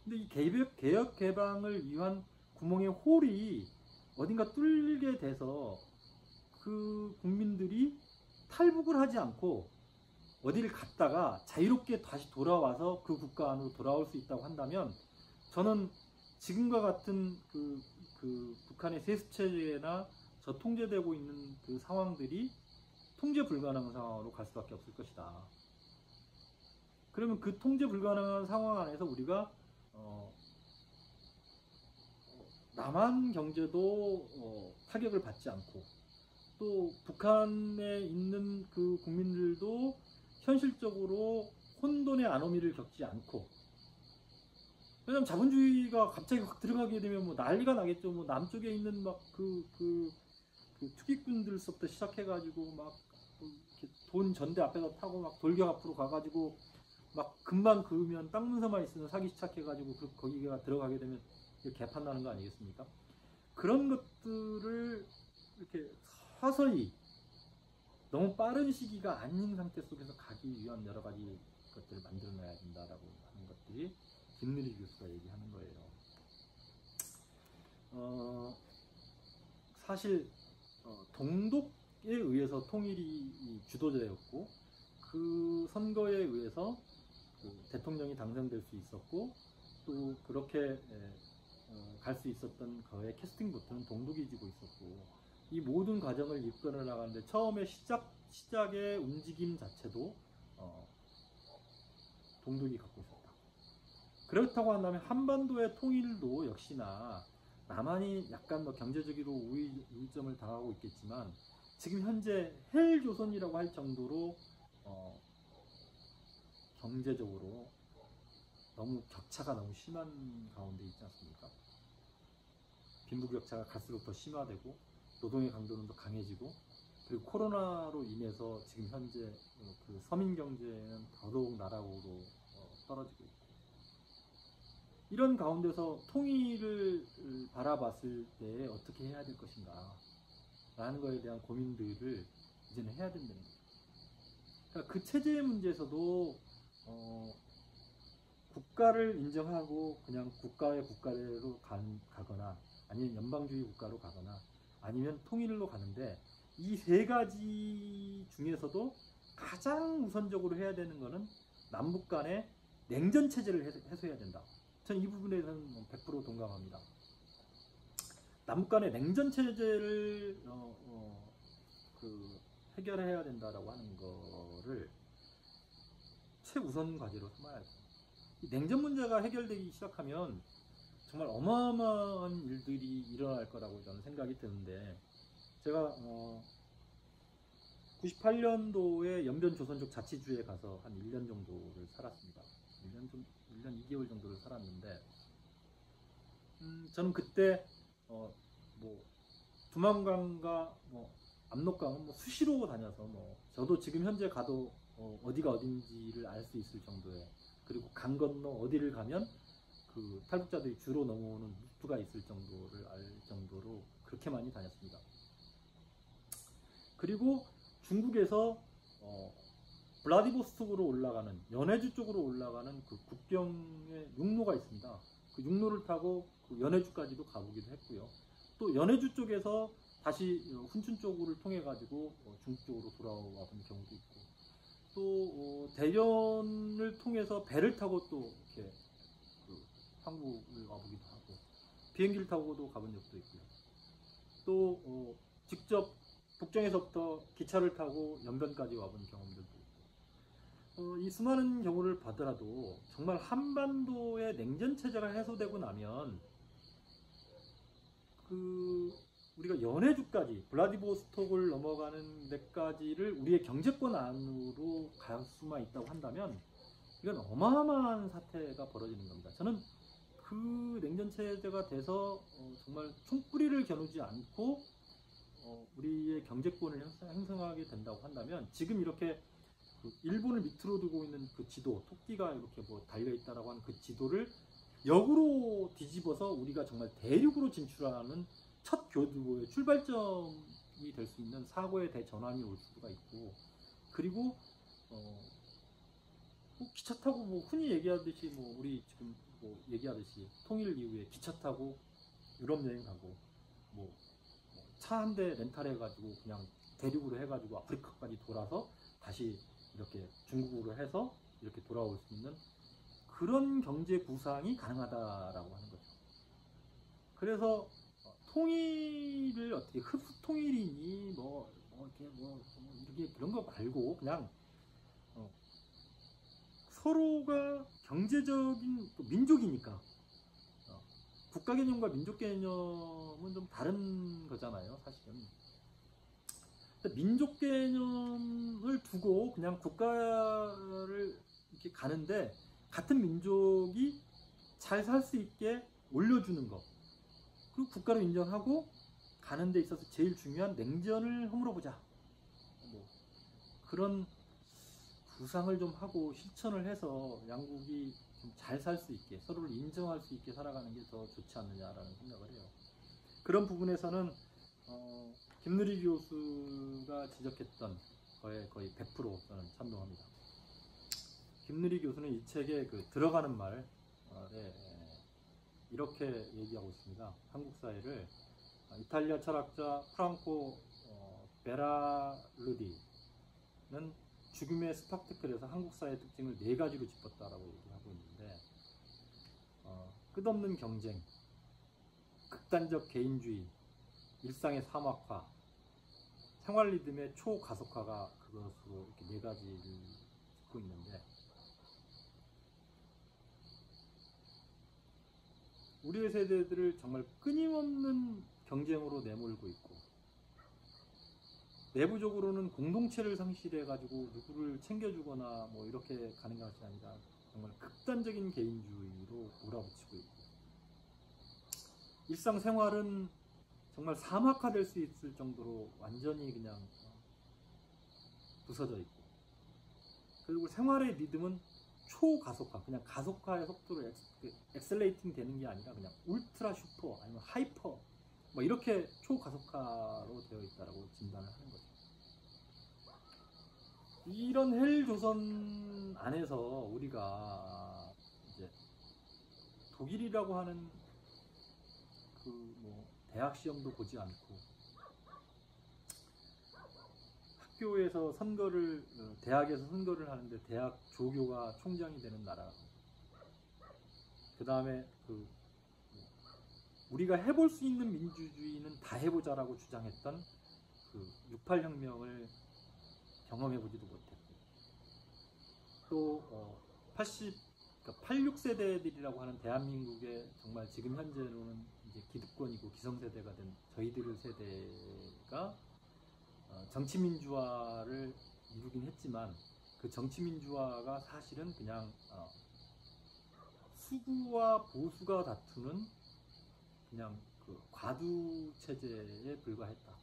근데 이 개혁 개방을 위한 구멍의 홀이 어딘가 뚫리게 돼서 그 국민들이 탈북을 하지 않고 어디를 갔다가 자유롭게 다시 돌아와서 그 국가 안으로 돌아올 수 있다고 한다면, 저는 지금과 같은 그 북한의 세습체제나 저통제되고 있는 그 상황들이 통제 불가능한 상황으로 갈 수밖에 없을 것이다. 그러면 그 통제 불가능한 상황 안에서 우리가 남한 경제도 타격을 받지 않고, 또 북한에 있는 그 국민들도 현실적으로 혼돈의 아노미를 겪지 않고, 왜냐면 자본주의가 갑자기 확 들어가게 되면 뭐 난리가 나겠죠. 뭐 남쪽에 있는 막 그 투기꾼들서부터 시작해가지고 막 돈 전대 앞에서 타고 막 돌격 앞으로 가가지고 막 금방 그으면 땅 문서만 있으면 사기 시작해가지고 거기가 들어가게 되면 개판 나는 거 아니겠습니까? 그런 것들을 이렇게 서서히 너무 빠른 시기가 아닌 상태 속에서 가기 위한 여러 가지 것들을 만들어내야 된다라고 하는 것들이 김누리 교수가 얘기하는 거예요. 사실 동독에 의해서 통일이 주도되었고, 그 선거에 의해서 그 대통령이 당선될 수 있었고, 또 그렇게 갈 수 있었던 거의 캐스팅 보트는 동독이 지고 있었고, 이 모든 과정을 이끌어 나가는데 처음에 시작의 움직임 자체도 동독이 갖고 있었다. 그렇다고 한다면 한반도의 통일도 역시나 남한이 약간 뭐 경제적으로 우위점을 당하고 있겠지만, 지금 현재 헬조선이라고 할 정도로 경제적으로 너무 격차가 너무 심한 가운데 있지 않습니까? 빈부격차가 갈수록 더 심화되고, 노동의 강도는 더 강해지고, 그리고 코로나로 인해서 지금 현재 그 서민 경제는 더더욱 나락으로 떨어지고 있고, 이런 가운데서 통일을 바라봤을 때 어떻게 해야 될 것인가 라는 것에 대한 고민들을 이제는 해야 된다는 거죠. 그러니까 그 체제의 문제에서도 국가를 인정하고 그냥 국가의 국가대로 가거나, 아니면 연방주의 국가로 가거나, 아니면 통일로 가는데, 이 세 가지 중에서도 가장 우선적으로 해야 되는 것은 남북 간의 냉전 체제를 해소해야 된다. 전 이 부분에 대해서는 100% 동감합니다. 남북 간의 냉전 체제를 해결해야 된다라고 하는 거를 최우선 과제로 삼아야죠. 이 냉전 문제가 해결되기 시작하면 정말 어마어마한 일들이 일어날 거라고 저는 생각이 드는데, 제가 98년도에 연변 조선족 자치주에 가서 한 1년 정도를 살았습니다. 1년 2개월 정도를 살았는데, 저는 그때 뭐 두만강과 뭐 압록강은 뭐 수시로 다녀서, 뭐 저도 지금 현재 가도 어디가 어딘지를 알 수 있을 정도의, 그리고 강 건너 어디를 가면 그 탈북자들이 주로 넘어오는 루트가 있을 정도를 알 정도로 그렇게 많이 다녔습니다. 그리고 중국에서 블라디보스톡으로 올라가는, 연해주 쪽으로 올라가는 그 국경에 육로가 있습니다. 그 육로를 타고 그 연해주까지도 가보기도 했고요. 또 연해주 쪽에서 다시 훈춘 쪽을 통해 가지고 중국 쪽으로 돌아와 본 경우도 있고, 또 대련을 통해서 배를 타고 또 이렇게 그 한국을 와보기도 하고, 비행기를 타고도 가본 적도 있고요. 또 직접 북경에서부터 기차를 타고 연변까지 와본 경험들도 있고, 이 수많은 경우를 보더라도 정말 한반도의 냉전 체제가 해소되고 나면 우리가 연해주까지, 블라디보스톡을 넘어가는 데까지를 우리의 경제권 안으로 갈 수만 있다고 한다면 이건 어마어마한 사태가 벌어지는 겁니다. 저는 그 냉전 체제가 돼서 정말 총뿌리를 겨누지 않고 우리의 경제권을 형성하게 된다고 한다면, 지금 이렇게 그 일본을 밑으로 두고 있는 그 지도, 토끼가 이렇게 뭐 달려 있다라고 하는 그 지도를 역으로 뒤집어서 우리가 정말 대륙으로 진출하는 첫 교두보의 출발점이 될 수 있는 사고의 대전환이 올 수가 있고, 그리고 뭐 기차 타고 뭐 흔히 얘기하듯이 뭐 우리 지금 뭐 얘기하듯이 통일 이후에 기차 타고 유럽 여행 가고 뭐 차 한 대 렌탈해 가지고 그냥 대륙으로 해 가지고 아프리카까지 돌아서 다시 이렇게 중국으로 해서 이렇게 돌아올 수 있는 그런 경제 구상이 가능하다라고 하는 거죠. 그래서 통일을 어떻게 흡수 통일이니 이렇게 그런 거 말고 그냥 서로가 경제적인 또 민족이니까 국가 개념과 민족 개념은 좀 다른 거잖아요, 사실은. 민족 개념을 두고 그냥 국가를 이렇게 가는데 같은 민족이 잘 살 수 있게 올려주는 것, 그리고 국가로 인정하고 가는 데 있어서 제일 중요한 냉전을 허물어보자, 뭐 그런 구상을 좀 하고 실천을 해서 양국이 좀 잘 살 수 있게, 서로를 인정할 수 있게 살아가는 게 더 좋지 않느냐라는 생각을 해요. 그런 부분에서는 김누리 교수가 지적했던 거의 100% 저는 찬동합니다. 김누리 교수는 이 책에 그 들어가는 말에 이렇게 얘기하고 있습니다. 한국 사회를 이탈리아 철학자 프랑코 베라르디는 죽음의 스팍테클에서 한국 사회의 특징을 4가지로 짚었다라고 얘기하고 있는데, 끝없는 경쟁, 극단적 개인주의, 일상의 사막화, 생활 리듬의 초가속화가 그것으로 이렇게 4가지를 짚고 있는데, 우리의 세대들을 정말 끊임없는 경쟁으로 내몰고 있고, 내부적으로는 공동체를 상실해가지고 누구를 챙겨주거나 뭐 이렇게 가는 것이 아니라 정말 극단적인 개인주의로 몰아붙이고 있고, 일상생활은 정말 사막화될 수 있을 정도로 완전히 그냥 부서져 있고, 그리고 생활의 리듬은 초가속화, 그냥 가속화의 속도로 엑셀레이팅 되는 게 아니라 그냥 울트라 슈퍼 아니면 하이퍼 뭐 이렇게 초가속화로 되어 있다라고 진단을 하는 거죠. 이런 헬조선 안에서 우리가 이제 독일이라고 하는 그 뭐 대학 시험도 보지 않고 학교에서 선거를 대학에서 선거를 하는데 대학 조교가 총장이 되는 나라, 그 다음에 우리가 해볼 수 있는 민주주의는 다 해보자라고 주장했던 그 68혁명을 경험해보지도 못했고, 또 86세대들이라고 하는 대한민국의 정말 지금 현재로는 이제 기득권이고 기성세대가 된 저희들 세대가 정치민주화를 이루긴 했지만, 그 정치민주화가 사실은 그냥 수구와 보수가 다투는 그냥 그 과두 체제에 불과했다.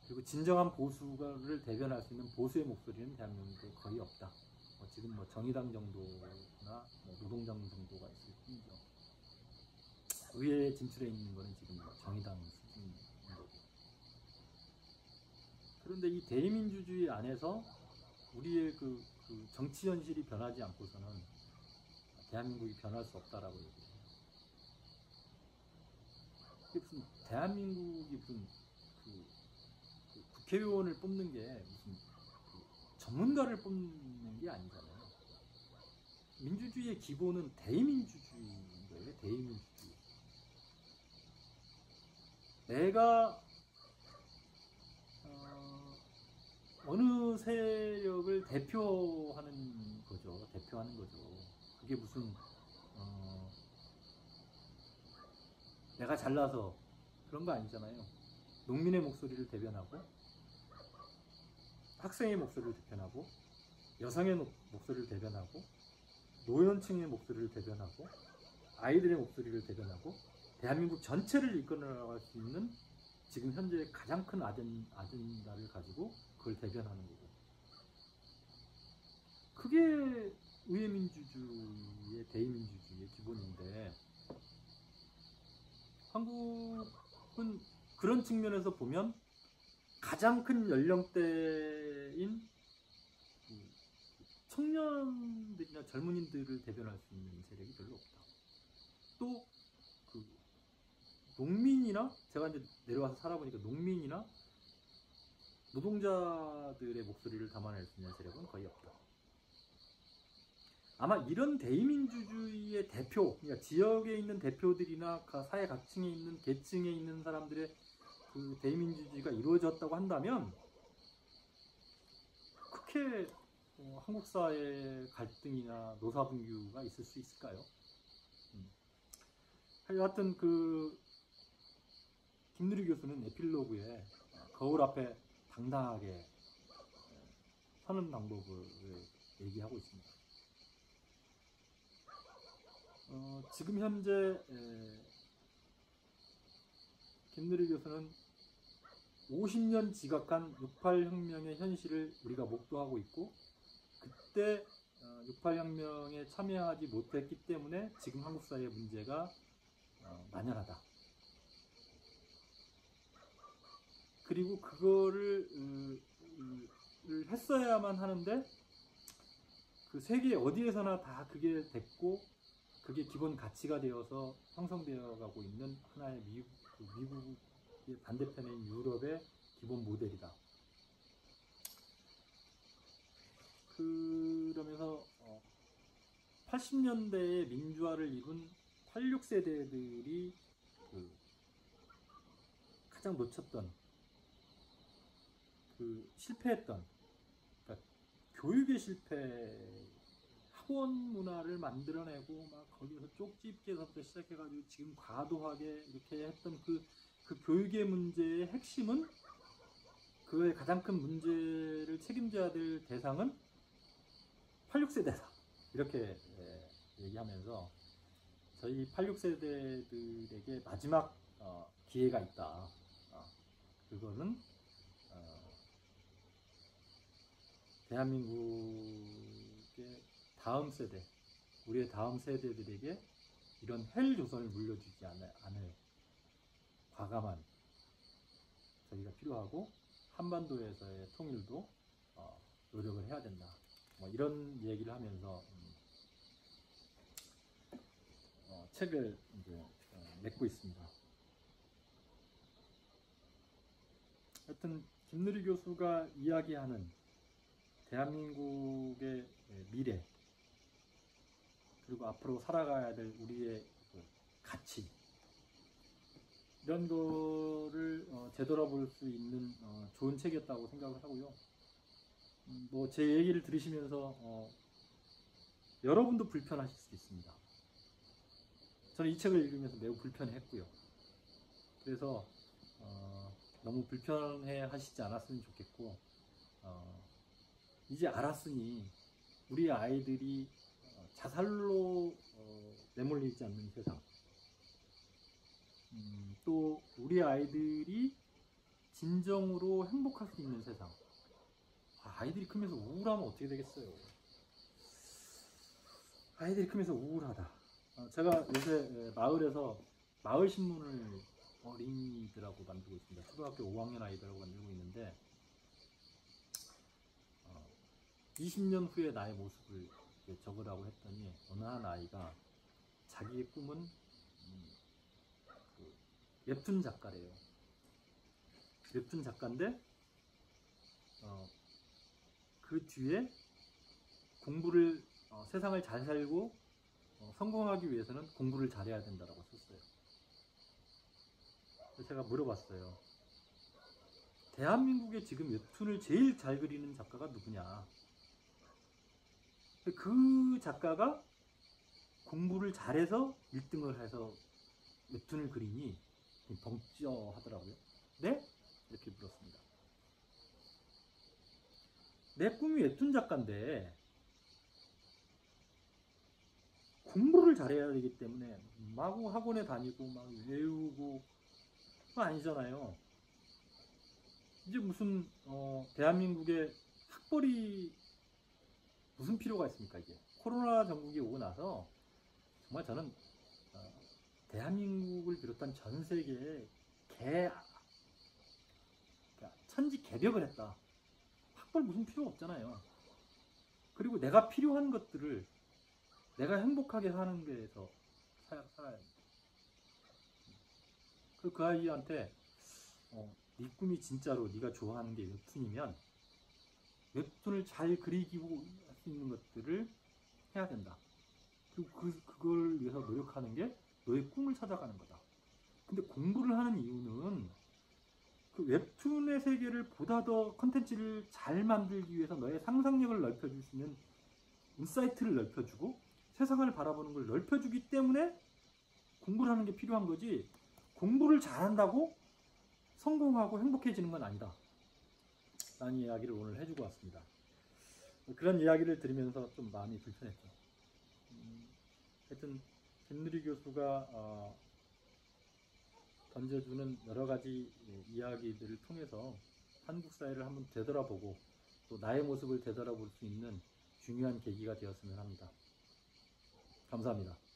그리고 진정한 보수를 대변할 수 있는 보수의 목소리는 대한민국에 거의 없다. 지금 뭐 정의당 정도나 뭐 노동당 정도가 있을 뿐이죠. 의회에 진출해 있는 거는 지금 뭐 정의당 수준인 거고. 그런데 이 대의민주주의 안에서 우리의 그 정치 현실이 변하지 않고서는 대한민국이 변할 수 없다라고 얘기해요. 이게 무슨 대한민국이 무슨 그 국회의원을 뽑는 게 무슨 전문가를 뽑는 게 아니잖아요. 민주주의의 기본은 대의민주주의인 거예요. 대의민주주의. 내가 어느 세력을 대표하는 거죠. 그게 무슨 내가 잘나서 그런 거 아니잖아요. 농민의 목소리를 대변하고, 학생의 목소리를 대변하고, 여성의 목소리를 대변하고, 노연층의 목소리를 대변하고, 아이들의 목소리를 대변하고, 대한민국 전체를 이끌어나갈 수 있는 지금 현재 가장 큰 아젠다를 가지고 그걸 대변하는 거고, 그게 의회민주주의의 대의민주주의의 기본 기본인데, 한국은 그런 측면에서 보면 가장 큰 연령대인 청년들이나 젊은이들을 대변할 수 있는 세력이 별로 없다. 또 그 농민이나, 제가 이제 내려와서 살아보니까 농민이나 노동자들의 목소리를 담아낼 수 있는 세력은 거의 없다. 아마 이런 대의민주주의의 대표, 그러니까 지역에 있는 대표들이나 사회 각층에 있는 계층에 있는 사람들의 그 대의민주주의가 이루어졌다고 한다면 그렇게 한국 사회의 갈등이나 노사분규가 있을 수 있을까요? 하여튼 그 김누리 교수는 에필로그에 거울 앞에 당당하게 서는 방법을 얘기하고 있습니다. 지금 현재 김누리 교수는 50년 지각한 68혁명의 현실을 우리가 목도하고 있고, 그때 68혁명에 참여하지 못했기 때문에 지금 한국 사회의 문제가 만연하다. 그리고 그거를 했어야만 하는데 그 세계 어디에서나 다 그게 됐고, 그게 기본 가치가 되어서 형성되어 가고 있는 하나의 미국의 반대편인 유럽의 기본 모델이다. 그러면서 80년대에 민주화를 이룬 86세대들이 그 가장 놓쳤던, 그 실패했던, 그러니까 교육의 실패, 학원 문화를 만들어내고 막 거기서 쪽집게서부터 시작해가지고 지금 과도하게 이렇게 했던 그 교육의 문제의 핵심은, 그의 가장 큰 문제를 책임져야 될 대상은 86세대다. 이렇게 얘기하면서 저희 86세대들에게 마지막 기회가 있다. 그거는 대한민국의 다음 세대, 우리의 다음 세대들에게 이런 헬조선을 물려주지 않을 과감한 저희가 필요하고, 한반도에서의 통일도 노력을 해야 된다. 뭐 이런 얘기를 하면서 책을 이제 맺고 있습니다. 하여튼 김누리 교수가 이야기하는 대한민국의 미래, 그리고 앞으로 살아가야 될 우리의 가치, 이런 거를 되돌아볼 수 있는 좋은 책이었다고 생각을 하고요. 뭐 제 얘기를 들으시면서 여러분도 불편하실 수 있습니다. 저는 이 책을 읽으면서 매우 불편했고요. 그래서 너무 불편해 하시지 않았으면 좋겠고, 이제 알았으니 우리 아이들이 자살로 내몰리지 않는 세상, 또 우리 아이들이 진정으로 행복할 수 있는 세상. 아이들이 크면서 우울하면 어떻게 되겠어요? 아이들이 크면서 우울하다. 제가 요새 마을에서 마을 신문을 어린이들하고 만들고 있습니다. 초등학교 5학년 아이들하고 만들고 있는데, 20년 후에 나의 모습을 적으라고 했더니 어느 한 아이가 자기의 꿈은 웹툰 작가래요. 웹툰 작가인데 그 뒤에 공부를 세상을 잘 살고 성공하기 위해서는 공부를 잘해야 된다고 썼어요. 그래서 제가 물어봤어요. 대한민국에 지금 웹툰을 제일 잘 그리는 작가가 누구냐? 그 작가가 공부를 잘해서 1등을 해서 웹툰을 그리니 벙쪄 하더라고요. 네? 이렇게 물었습니다. 내 꿈이 웹툰 작가인데 공부를 잘해야 되기 때문에 마구 학원에 다니고 막 외우고 그거 아니잖아요. 이제 무슨 대한민국의 학벌이 무슨 필요가 있습니까? 이게 코로나 전국이 오고 나서 정말 저는 대한민국을 비롯한 전 세계에 그러니까 천지개벽을 했다. 학벌 무슨 필요 없잖아요. 그리고 내가 필요한 것들을 내가 행복하게 사는 데에서 살아야 돼. 그 아이한테 네 꿈이 진짜로 네가 좋아하는 게 웹툰이면 웹툰을 잘 그리고 할 수 있는 것들을 해야 된다. 그리고 그걸 위해서 노력하는 게 너의 꿈을 찾아가는 거다. 근데 공부를 하는 이유는 그 웹툰의 세계를 보다 더 컨텐츠를 잘 만들기 위해서 너의 상상력을 넓혀줄 수 있는 인사이트를 넓혀주고 세상을 바라보는 걸 넓혀주기 때문에 공부를 하는 게 필요한 거지, 공부를 잘한다고 성공하고 행복해지는 건 아니다 라는 이야기를 오늘 해주고 왔습니다. 그런 이야기를 들으면서 좀 마음이 불편했죠. 하여튼 김누리 교수가 던져주는 여러 가지 이야기들을 통해서 한국 사회를 한번 되돌아보고 또 나의 모습을 되돌아볼 수 있는 중요한 계기가 되었으면 합니다. 감사합니다.